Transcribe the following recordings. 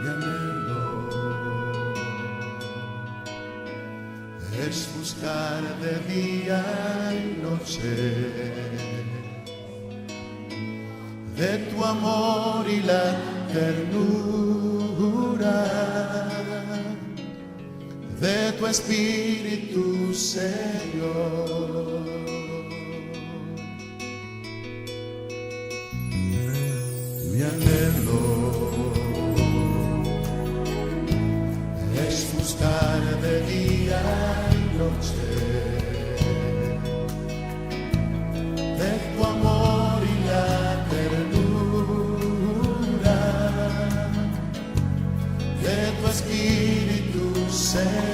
Mi anhelo es buscar de día y noche de tu amor y la ternura de tu espíritu, Señor. Mi anhelo es buscar de día y noche de tu amor y la ternura de tu espíritu, Señor.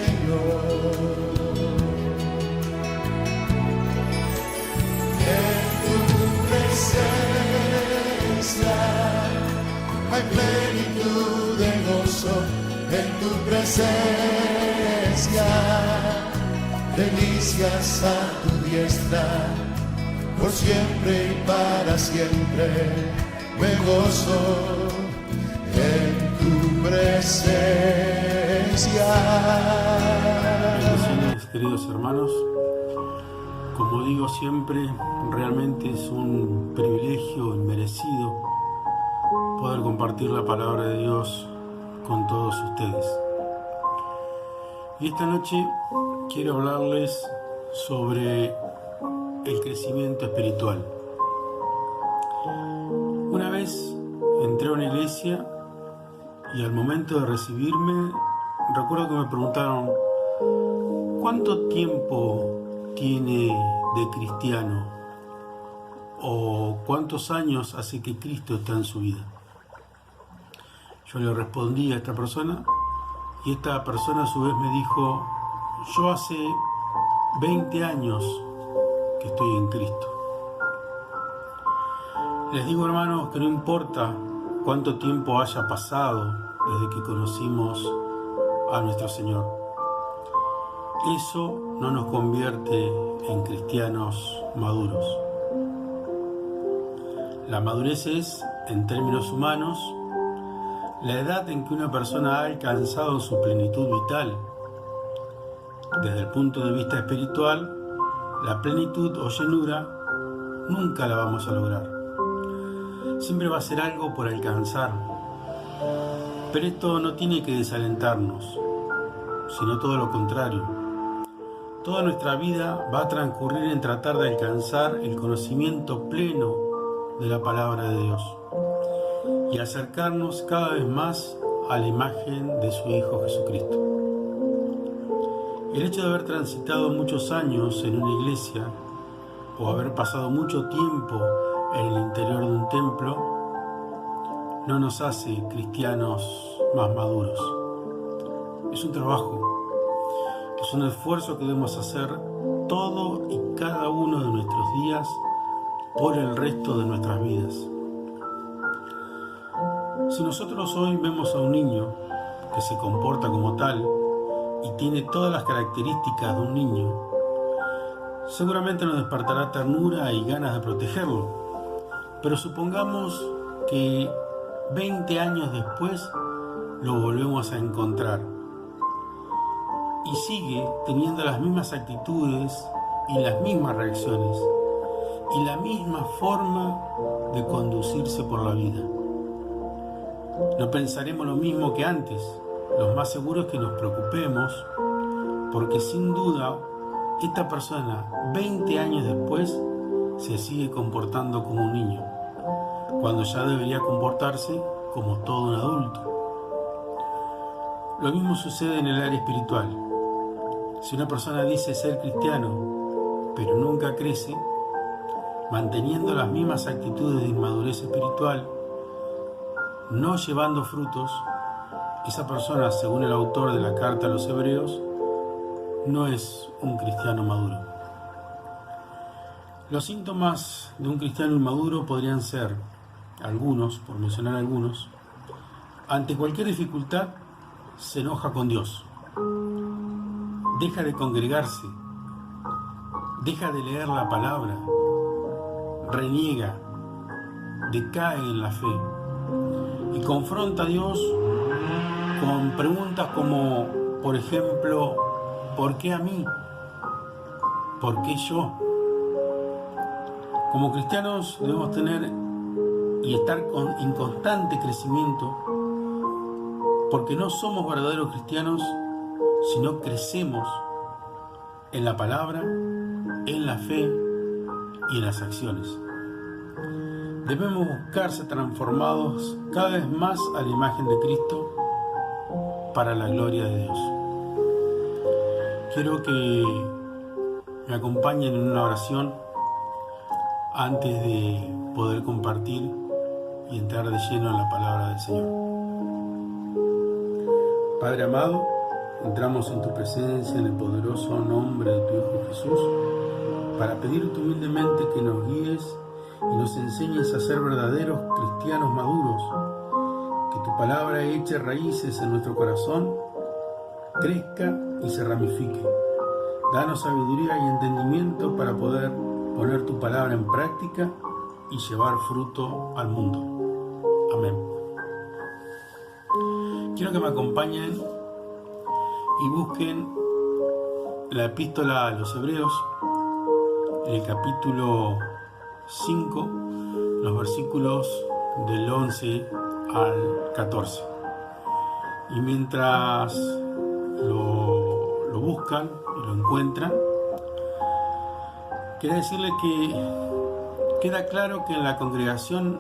En tu presencia hay plenitud de gozo, en tu presencia delicias a tu diestra, por siempre y para siempre me gozo en tu presencia. Bendiciones, queridos hermanos. Como digo siempre, realmente es un privilegio inmerecido poder compartir la palabra de Dios con todos ustedes. Y esta noche quiero hablarles sobre el crecimiento espiritual. Una vez entré a una iglesia y al momento de recibirme, recuerdo que me preguntaron: ¿cuánto tiempo tiene de cristiano? ¿O cuántos años hace que Cristo está en su vida? Yo le respondí a esta persona y esta persona a su vez me dijo: yo hace 20 años que estoy en Cristo. Les digo, hermanos, que no importa cuánto tiempo haya pasado desde que conocimos a nuestro Señor, eso no nos convierte en cristianos maduros. La madurez es, en términos humanos, la edad en que una persona ha alcanzado su plenitud vital. Desde el punto de vista espiritual, la plenitud o llenura nunca la vamos a lograr. Siempre va a ser algo por alcanzar. Pero esto no tiene que desalentarnos, sino todo lo contrario. Toda nuestra vida va a transcurrir en tratar de alcanzar el conocimiento pleno de la palabra de Dios y acercarnos cada vez más a la imagen de su Hijo Jesucristo. El hecho de haber transitado muchos años en una iglesia o haber pasado mucho tiempo en el interior de un templo no nos hace cristianos más maduros. Es un trabajo, es un esfuerzo que debemos hacer todo y cada uno de nuestros días por el resto de nuestras vidas. Si nosotros hoy vemos a un niño que se comporta como tal y tiene todas las características de un niño, seguramente nos despertará ternura y ganas de protegerlo. Pero supongamos que 20 años después lo volvemos a encontrar y sigue teniendo las mismas actitudes y las mismas reacciones y la misma forma de conducirse por la vida. No pensaremos lo mismo que antes. Lo más seguro es que nos preocupemos porque sin duda esta persona 20 años después se sigue comportando como un niño, cuando ya debería comportarse como todo un adulto. Lo mismo sucede en el área espiritual. Si una persona dice ser cristiano, pero nunca crece, manteniendo las mismas actitudes de inmadurez espiritual, no llevando frutos, esa persona, según el autor de la carta a los Hebreos, no es un cristiano maduro. Los síntomas de un cristiano inmaduro podrían ser algunos, por mencionar algunos. Ante cualquier dificultad, se enoja con Dios, deja de congregarse, deja de leer la palabra, reniega, decae en la fe y confronta a Dios con preguntas como, por ejemplo, ¿por qué a mí? ¿Por qué yo? Como cristianos debemos tener y estar en constante crecimiento, porque no somos verdaderos cristianos si no crecemos en la palabra, en la fe y en las acciones. Debemos buscar ser transformados cada vez más a la imagen de Cristo para la gloria de Dios. Quiero que me acompañen en una oración antes de poder compartir y entrar de lleno en la palabra del Señor. Padre amado, entramos en tu presencia en el poderoso nombre de tu Hijo Jesús para pedirte humildemente que nos guíes y nos enseñes a ser verdaderos cristianos maduros, que tu palabra eche raíces en nuestro corazón, crezca y se ramifique. Danos sabiduría y entendimiento para poder poner tu palabra en práctica y llevar fruto al mundo. Amén. Quiero que me acompañen y busquen la epístola a los Hebreos, en el capítulo 5, los versículos del 11 al 14. Y mientras lo buscan y lo encuentran, quería decirles que queda claro que en la congregación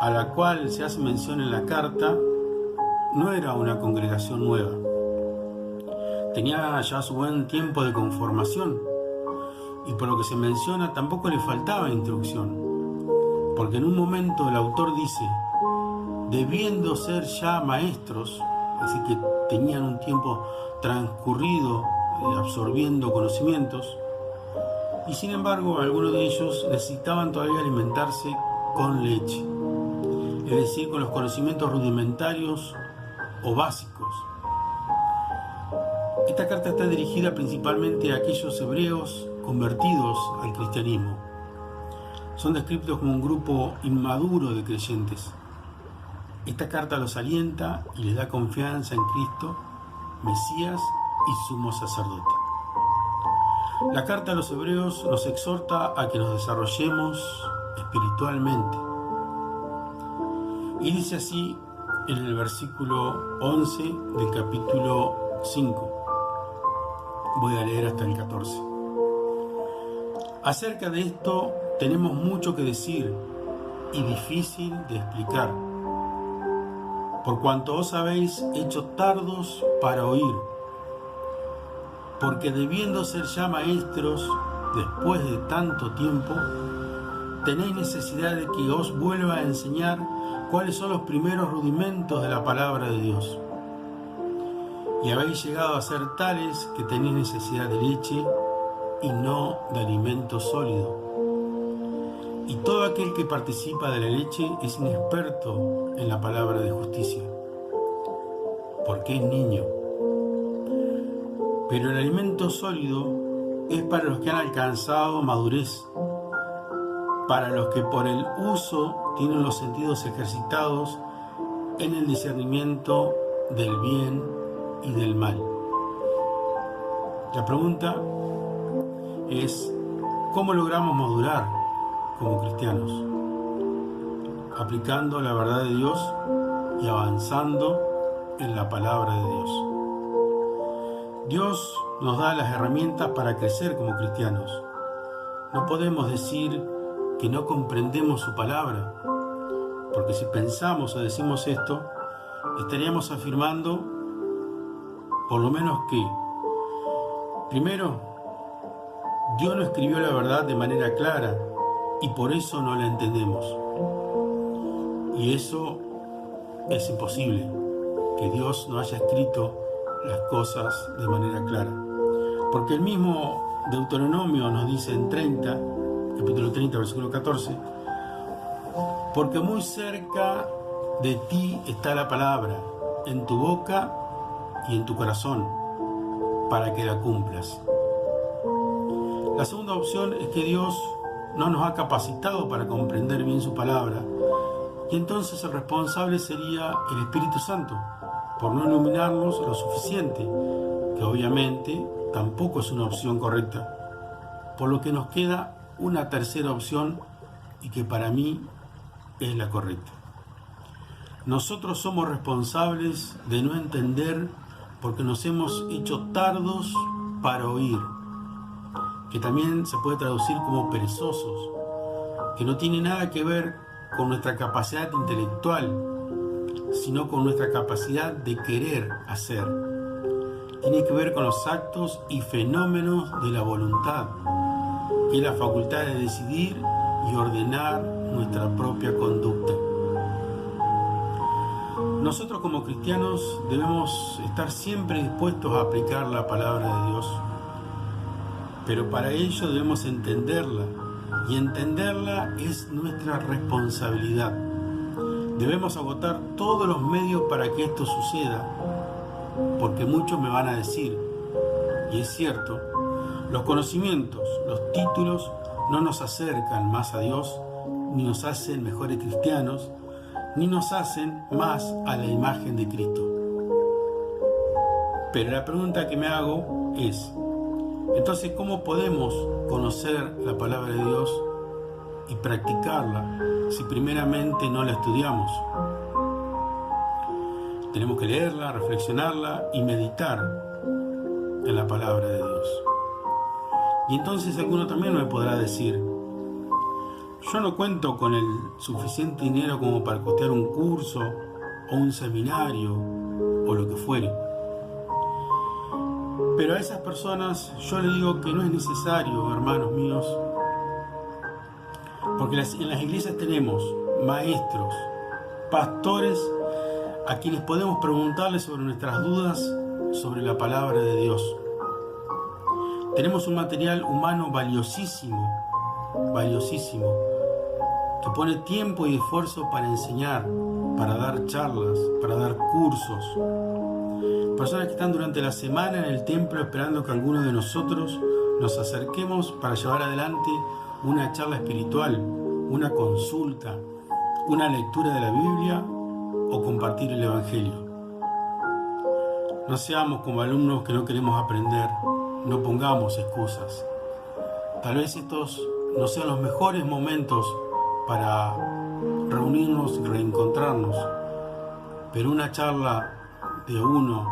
a la cual se hace mención en la carta no era una congregación nueva. Tenía ya su buen tiempo de conformación y por lo que se menciona tampoco le faltaba instrucción, porque en un momento el autor dice, debiendo ser ya maestros, así que tenían un tiempo transcurrido absorbiendo conocimientos, y sin embargo algunos de ellos necesitaban todavía alimentarse con leche, es decir, con los conocimientos rudimentarios o básicos. Esta carta está dirigida principalmente a aquellos hebreos convertidos al cristianismo. Son descritos como un grupo inmaduro de creyentes. Esta carta los alienta y les da confianza en Cristo, Mesías y sumo sacerdote. La carta a los hebreos nos exhorta a que nos desarrollemos espiritualmente. Y dice así en el versículo 11 del capítulo 5. Voy a leer hasta el 14. Acerca de esto tenemos mucho que decir y difícil de explicar, por cuanto os habéis hecho tardos para oír, porque debiendo ser ya maestros después de tanto tiempo, tenéis necesidad de que os vuelva a enseñar cuáles son los primeros rudimentos de la palabra de Dios. Y habéis llegado a ser tales que tenéis necesidad de leche y no de alimento sólido. Y todo aquel que participa de la leche es inexperto en la palabra de justicia, porque es niño. Pero el alimento sólido es para los que han alcanzado madurez, para los que por el uso tienen los sentidos ejercitados en el discernimiento del bien y del mal. La pregunta es, ¿cómo logramos madurar como cristianos? Aplicando la verdad de Dios y avanzando en la palabra de Dios. Dios nos da las herramientas para crecer como cristianos. No podemos decir que no comprendemos su palabra, porque si pensamos o decimos esto, estaríamos afirmando por lo menos que, primero, Dios no escribió la verdad de manera clara y por eso no la entendemos. Y eso es imposible, que Dios no haya escrito las cosas de manera clara. Porque el mismo Deuteronomio nos dice en capítulo 30, versículo 14, porque muy cerca de ti está la palabra, en tu boca y en tu corazón, para que la cumplas. La segunda opción es que Dios no nos ha capacitado para comprender bien su palabra Y entonces el responsable sería el Espíritu Santo, por no iluminarnos lo suficiente, que obviamente tampoco es una opción correcta, por lo que nos queda una tercera opción y que para mí es la correcta. Nosotros somos responsables de no entender porque nos hemos hecho tardos para oír, que también se puede traducir como perezosos, que no tiene nada que ver con nuestra capacidad intelectual, sino con nuestra capacidad de querer hacer. Tiene que ver con los actos y fenómenos de la voluntad, que es la facultad de decidir y ordenar nuestra propia conducta. Nosotros como cristianos debemos estar siempre dispuestos a aplicar la palabra de Dios, pero para ello debemos entenderla, y entenderla es nuestra responsabilidad. Debemos agotar todos los medios para que esto suceda, porque muchos me van a decir, y es cierto, los conocimientos, los títulos no nos acercan más a Dios, ni nos hacen mejores cristianos, ni nos hacen más a la imagen de Cristo. Pero la pregunta que me hago es, entonces, ¿cómo podemos conocer la palabra de Dios y practicarla si primeramente no la estudiamos? Tenemos que leerla, reflexionarla y meditar en la palabra de Dios. Y entonces alguno también me podrá decir, yo no cuento con el suficiente dinero como para costear un curso o un seminario o lo que fuere. Pero a esas personas yo les digo que no es necesario, hermanos míos, porque en las iglesias tenemos maestros, pastores, a quienes podemos preguntarles sobre nuestras dudas sobre la palabra de Dios. Tenemos un material humano valiosísimo, que pone tiempo y esfuerzo para enseñar, para dar charlas, para dar cursos. Personas que están durante la semana en el templo esperando que alguno de nosotros nos acerquemos para llevar adelante una charla espiritual, una consulta, una lectura de la Biblia o compartir el Evangelio. No seamos como alumnos que no queremos aprender, no pongamos excusas. Tal vez estos no sean los mejores momentos para reunirnos y reencontrarnos, pero una charla de uno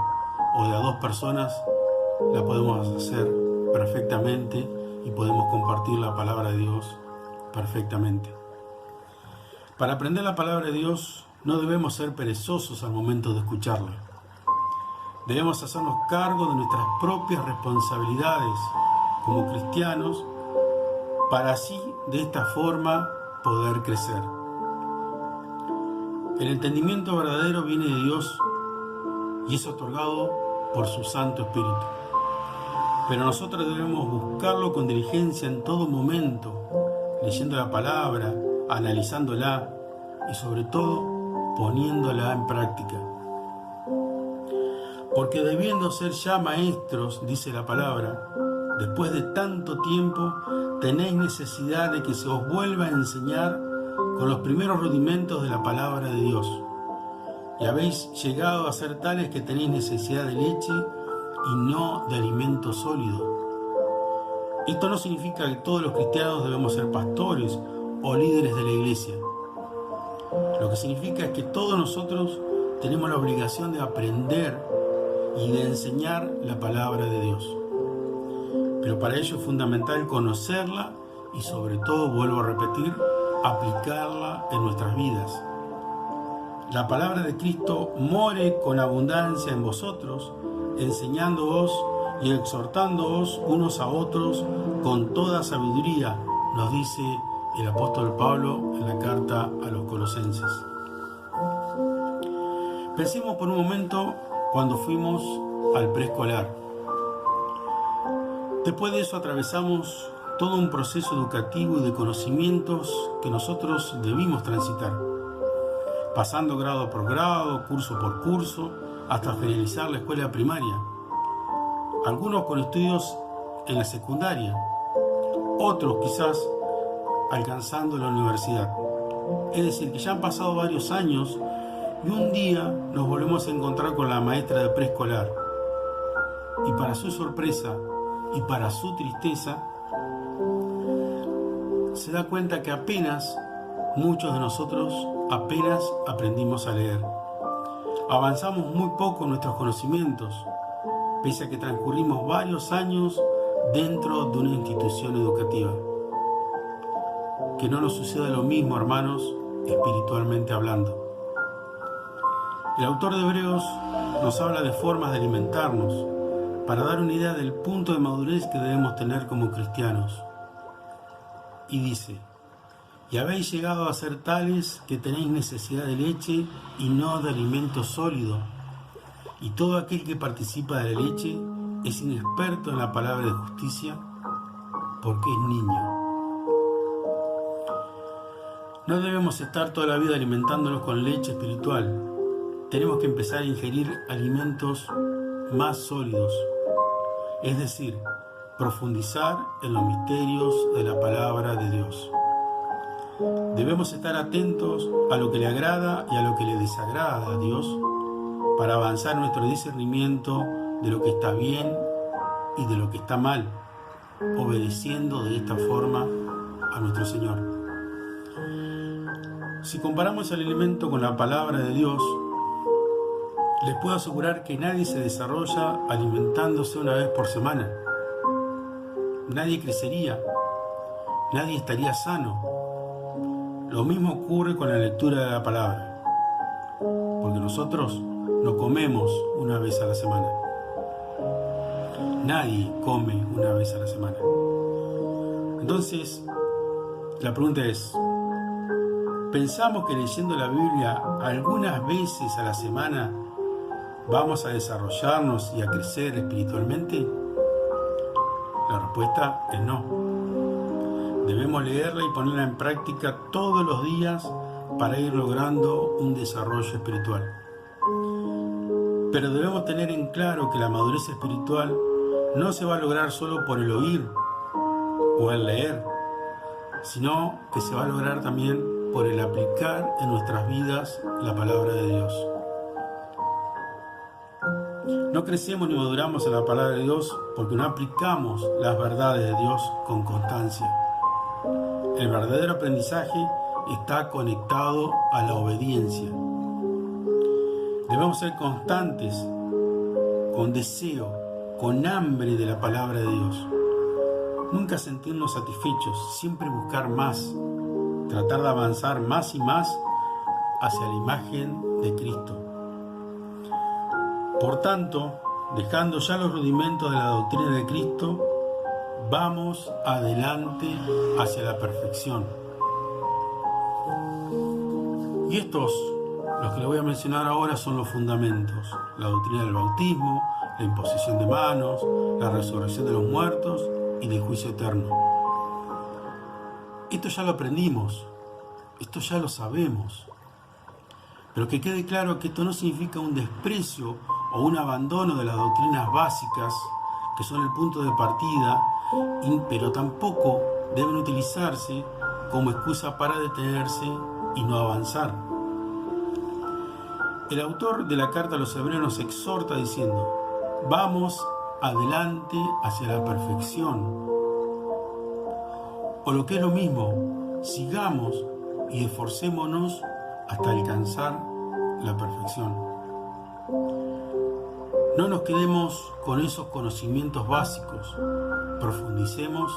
o de a dos personas la podemos hacer perfectamente y podemos compartir la palabra de Dios perfectamente. Para aprender la palabra de Dios no debemos ser perezosos al momento de escucharla. Debemos hacernos cargo de nuestras propias responsabilidades como cristianos para así, de esta forma, poder crecer. El entendimiento verdadero viene de Dios y es otorgado por su Santo Espíritu. Pero nosotros debemos buscarlo con diligencia en todo momento, leyendo la palabra, analizándola y sobre todo poniéndola en práctica. Porque debiendo ser ya maestros, dice la palabra, después de tanto tiempo tenéis necesidad de que se os vuelva a enseñar con los primeros rudimentos de la palabra de Dios. Y habéis llegado a ser tales que tenéis necesidad de leche y no de alimento sólido. Esto no significa que todos los cristianos debemos ser pastores o líderes de la iglesia. Lo que significa es que todos nosotros tenemos la obligación de aprender y de enseñar la palabra de Dios. Pero para ello es fundamental conocerla y sobre todo, vuelvo a repetir, aplicarla en nuestras vidas. La palabra de Cristo more con abundancia en vosotros, enseñándoos y exhortándoos unos a otros con toda sabiduría, nos dice el apóstol Pablo en la carta a los Colosenses. Pensemos por un momento cuando fuimos al preescolar. Después de eso atravesamos todo un proceso educativo y de conocimientos que nosotros debimos transitar, pasando grado por grado, curso por curso, hasta finalizar la escuela primaria. Algunos con estudios en la secundaria, otros quizás alcanzando la universidad. Es decir, que ya han pasado varios años y un día nos volvemos a encontrar con la maestra de preescolar. Y para su sorpresa y para su tristeza, se da cuenta que muchos de nosotros apenas aprendimos a leer. Avanzamos muy poco en nuestros conocimientos, pese a que transcurrimos varios años dentro de una institución educativa. Que no nos suceda lo mismo, hermanos, espiritualmente hablando. El autor de Hebreos nos habla de formas de alimentarnos para dar una idea del punto de madurez que debemos tener como cristianos. Y dice: y habéis llegado a ser tales que tenéis necesidad de leche y no de alimento sólido. Y todo aquel que participa de la leche es inexperto en la palabra de justicia, porque es niño. No debemos estar toda la vida alimentándonos con leche espiritual. Tenemos que empezar a ingerir alimentos más sólidos, es decir, profundizar en los misterios de la palabra de Dios. Debemos estar atentos a lo que le agrada y a lo que le desagrada a Dios para avanzar en nuestro discernimiento de lo que está bien y de lo que está mal, obedeciendo de esta forma a nuestro Señor. Si comparamos el alimento con la palabra de Dios, les puedo asegurar que nadie se desarrolla alimentándose una vez por semana. Nadie crecería, nadie estaría sano. Lo mismo ocurre con la lectura de la palabra, porque nosotros no comemos una vez a la semana. Nadie come una vez a la semana. Entonces, la pregunta es: ¿pensamos que leyendo la Biblia algunas veces a la semana vamos a desarrollarnos y a crecer espiritualmente? La respuesta es no. Debemos leerla y ponerla en práctica todos los días para ir logrando un desarrollo espiritual. Pero debemos tener en claro que la madurez espiritual no se va a lograr solo por el oír o el leer, sino que se va a lograr también por el aplicar en nuestras vidas la palabra de Dios. No crecemos ni maduramos en la palabra de Dios porque no aplicamos las verdades de Dios con constancia. El verdadero aprendizaje está conectado a la obediencia. Debemos ser constantes, con deseo, con hambre de la palabra de Dios. Nunca sentirnos satisfechos, siempre buscar más, tratar de avanzar más y más hacia la imagen de Cristo. Por tanto, dejando ya los rudimentos de la doctrina de Cristo, vamos adelante hacia la perfección. Y estos, los que les voy a mencionar ahora, son los fundamentos: la doctrina del bautismo, la imposición de manos, la resurrección de los muertos y del juicio eterno. Esto ya lo aprendimos, esto ya lo sabemos. Pero que quede claro que esto no significa un desprecio o un abandono de las doctrinas básicas, que son el punto de partida, pero tampoco deben utilizarse como excusa para detenerse y no avanzar. El autor de la carta a los Hebreos nos exhorta diciendo: vamos adelante hacia la perfección. O lo que es lo mismo, sigamos y esforcémonos hasta alcanzar la perfección. No nos quedemos con esos conocimientos básicos, profundicemos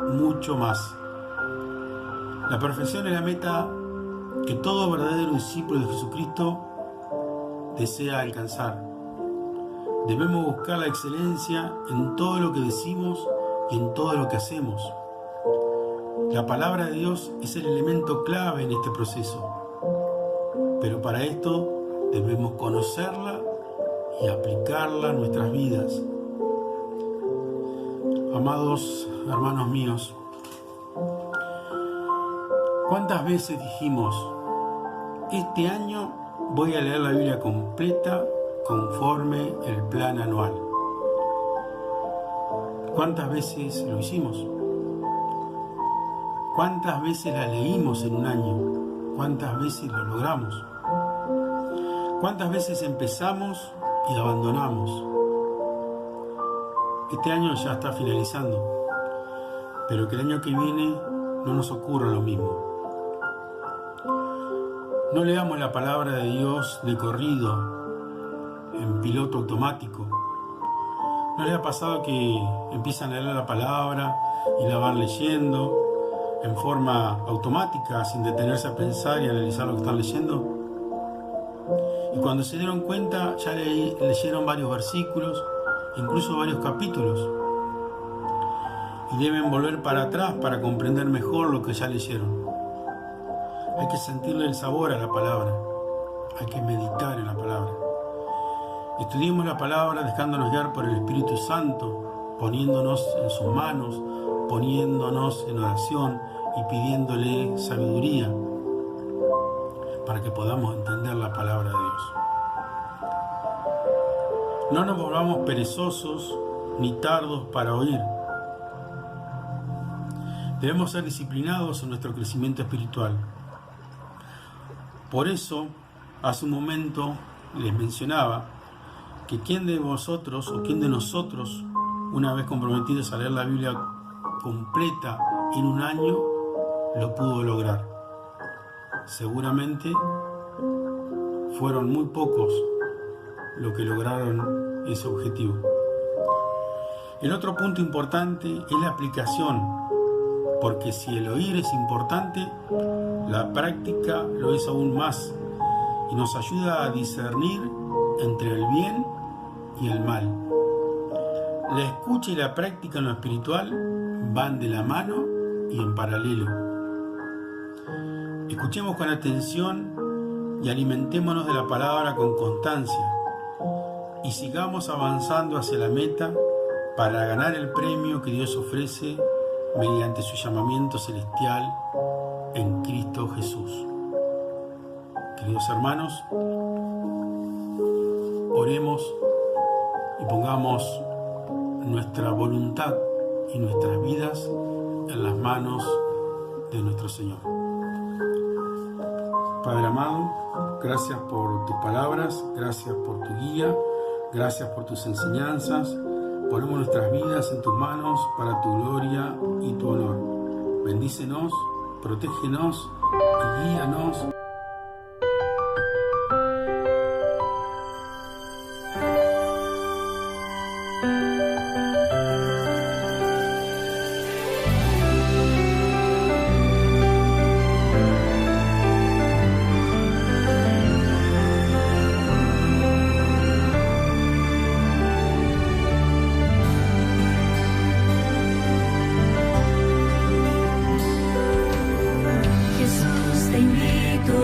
mucho más. La perfección es la meta que todo verdadero discípulo de Jesucristo desea alcanzar. Debemos buscar la excelencia en todo lo que decimos y en todo lo que hacemos. La palabra de Dios es el elemento clave en este proceso, pero para esto debemos conocerla y aplicarla a nuestras vidas. Amados hermanos míos, ¿cuántas veces dijimos: este año voy a leer la Biblia completa conforme el plan anual? ¿Cuántas veces lo hicimos? ¿Cuántas veces la leímos en un año? ¿Cuántas veces lo logramos? ¿Cuántas veces empezamos y abandonamos? Este año ya está finalizando, pero que el año que viene no nos ocurra lo mismo. No leamos la palabra de Dios de corrido, en piloto automático. ¿No les ha pasado que empiezan a leer la palabra y la van leyendo en forma automática, sin detenerse a pensar y analizar lo que están leyendo? Y cuando se dieron cuenta, ya leyeron varios versículos, incluso varios capítulos, y deben volver para atrás para comprender mejor lo que ya leyeron. Hay que sentirle el sabor a la palabra, hay que meditar en la palabra. Estudiemos la palabra dejándonos guiar por el Espíritu Santo, poniéndonos en sus manos, poniéndonos en oración y pidiéndole sabiduría para que podamos entender la palabra de Dios. No nos volvamos perezosos ni tardos para oír. Debemos ser disciplinados en nuestro crecimiento espiritual. Por eso, hace un momento les mencionaba que quién de vosotros o quién de nosotros, una vez comprometidos a leer la Biblia completa en un año, lo pudo lograr. Seguramente fueron muy pocos los que lograron ese objetivo. El otro punto importante es la aplicación, porque si el oír es importante, la práctica lo es aún más y nos ayuda a discernir entre el bien y el mal. La escucha y la práctica en lo espiritual van de la mano y en paralelo. Escuchemos con atención y alimentémonos de la palabra con constancia y sigamos avanzando hacia la meta para ganar el premio que Dios ofrece mediante su llamamiento celestial en Cristo Jesús. Queridos hermanos, oremos y pongamos nuestra voluntad y nuestras vidas en las manos de nuestro Señor. Padre amado, gracias por tus palabras, gracias por tu guía, gracias por tus enseñanzas. Ponemos nuestras vidas en tus manos para tu gloria y tu honor. Bendícenos, protégenos y guíanos. Jesús, te invito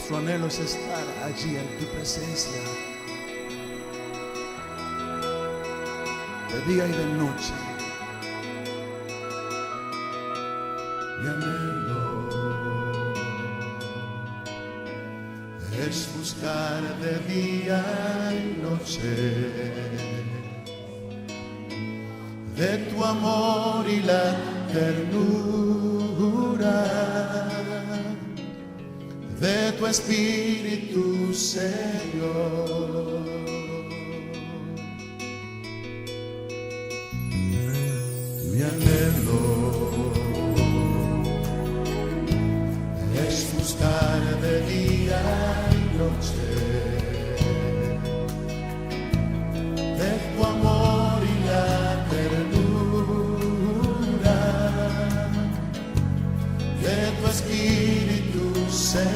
Nuestro anhelo es estar allí en tu presencia, de día y de noche. Mi anhelo es buscar de día y noche de tu amor y la ternura de tu Espíritu, Señor. Mi anhelo es buscar de día y noche de tu amor y la ternura de tu Espíritu, Señor.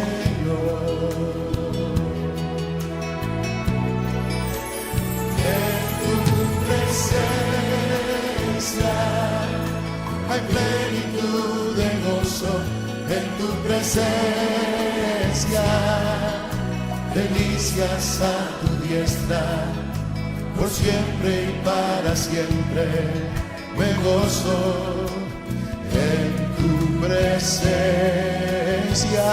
En tu presencia hay plenitud de gozo, en tu presencia delicias a tu diestra, por siempre y para siempre me gozo en tu presencia.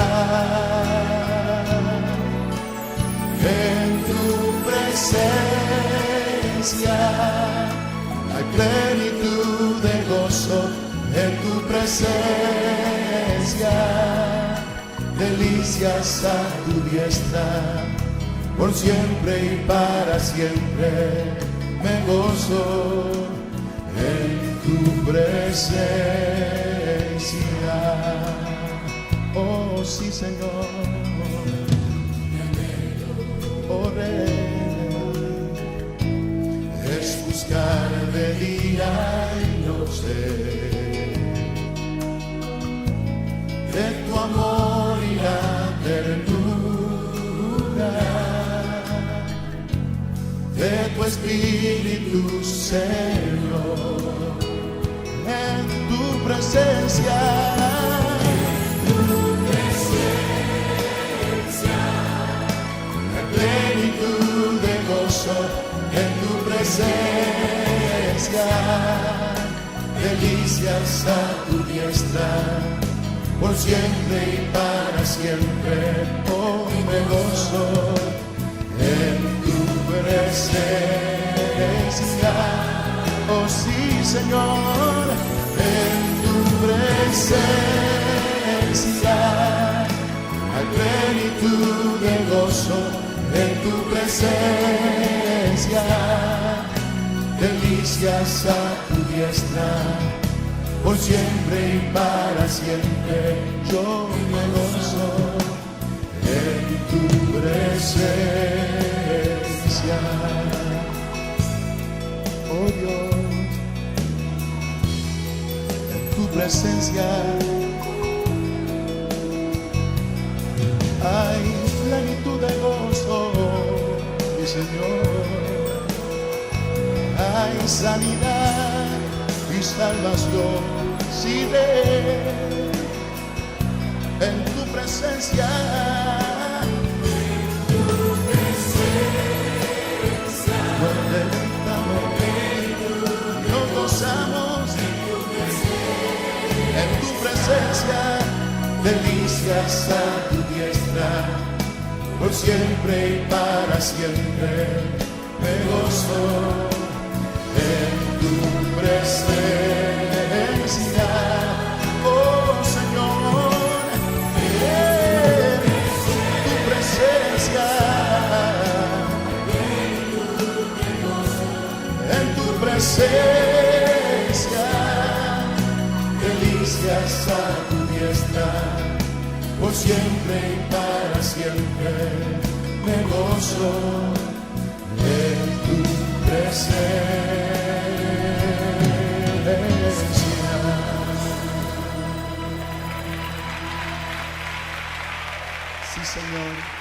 En tu presencia hay plenitud de gozo, en tu presencia delicias a tu diestra, por siempre y para siempre me gozo en tu presencia. Oh sí, Señor. Oh Rey, es buscar de día y noche de tu amor y la ternura de tu Espíritu, Señor. En tu presencia plenitud de gozo, en tu presencia delicias a tu diestra, por siempre y para siempre. Oh, me gozo en tu presencia. Oh sí, Señor, en tu presencia hay plenitud de gozo, en tu presencia delicias a tu diestra, por siempre y para siempre yo me gozo en tu presencia. Oh Dios, en tu presencia hay plenitud de gozo, mi Señor. Hay sanidad y salvación, si de en tu presencia. Nos deleitamos, nos gozamos en tu presencia, delicias a tu diestra, por siempre y para siempre me gozo en tu presencia. Oh Señor, en tu presencia, en tu presencia delicias a tu diestra, por siempre y para siempre me gozo en tu presencia. Sí, Señor.